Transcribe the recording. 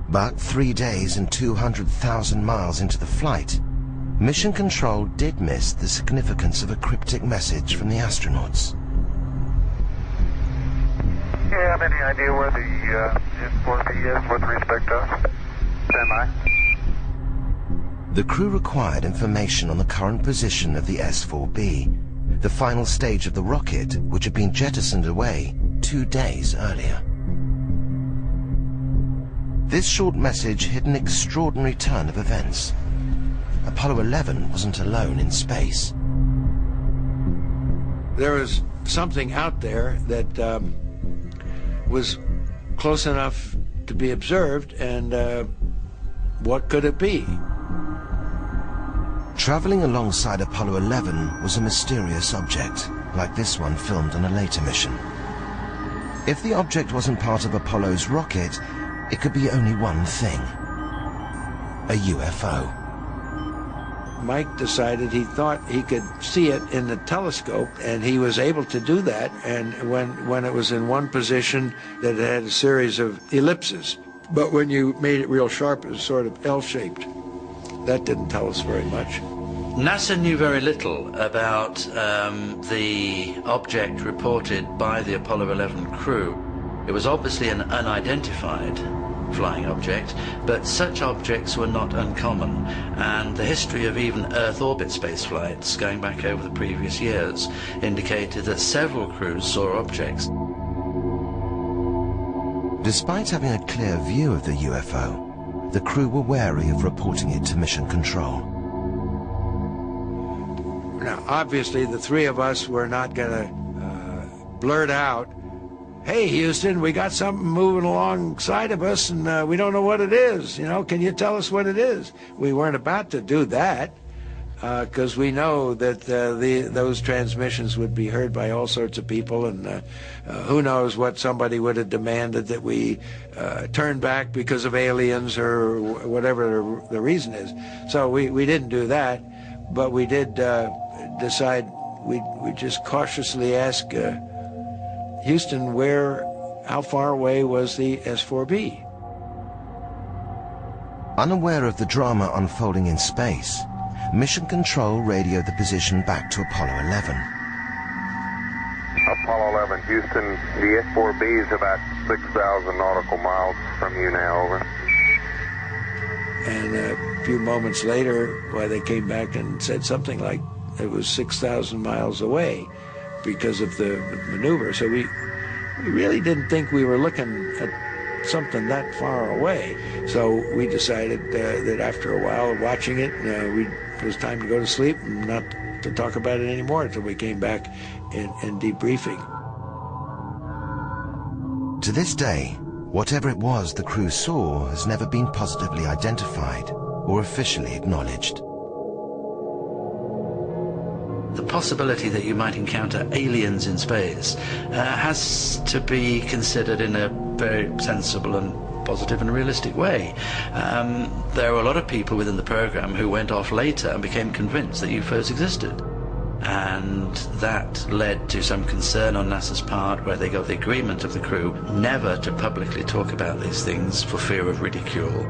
But 3 days and 200,000 miles into the flight, Mission Control did miss the significance of a cryptic message from the astronauts. Do you have any idea where the S4B is with respect to us? Stand by. The crew required information on the current position of the S4B, the final stage of the rocket which had been jettisoned away 2 days earlier. This short message hit an extraordinary turn of events. Apollo 11 wasn't alone in space. There was something out there that was close enough to be observed, and what could it be? Traveling alongside Apollo 11 was a mysterious object, like this one filmed on a later mission. If the object wasn't part of Apollo's rocket, it could be only one thing: a UFO. Mike decided he thought he could see it in the telescope, and he was able to do that. And when it was in one position, that it had a series of ellipses. But when you made it real sharp, it was sort of L-shaped. That didn't tell us very much. NASA knew very little about the object reported by the Apollo 11 crew. It was obviously an unidentified flying object, but such objects were not uncommon, and the history of even Earth orbit space flights going back over the previous years indicated that several crews saw objects. Despite having a clear view of the UFO, the crew were wary of reporting it to Mission Control. Now, obviously, the three of us were not going to blurt out, "Hey, Houston, we got something moving alongside of us, and we don't know what it is. You know, can you tell us what it is?" We weren't about to do that, because we know that those transmissions would be heard by all sorts of people, and who knows what somebody would have demanded that we turn back because of aliens or whatever the reason is. So we didn't do that, but we did decide we just cautiously ask Houston, how far away was the S4B? Unaware of the drama unfolding in space, Mission Control radioed the position back to Apollo 11. Apollo 11, Houston, the S4B is about 6,000 nautical miles from you now, over. And a few moments later, they came back and said something like it was 6,000 miles away because of the maneuver. So we really didn't think we were looking at something that far away. So we decided that after a while of watching it, it was time to go to sleep and not to talk about it anymore until we came back in debriefing. To this day, whatever it was the crew saw has never been positively identified or officially acknowledged. The possibility that you might encounter aliens in space has to be considered in a very sensible and positive and realistic way. There were a lot of people within the program who went off later and became convinced that UFOs existed. And that led to some concern on NASA's part, where they got the agreement of the crew never to publicly talk about these things for fear of ridicule.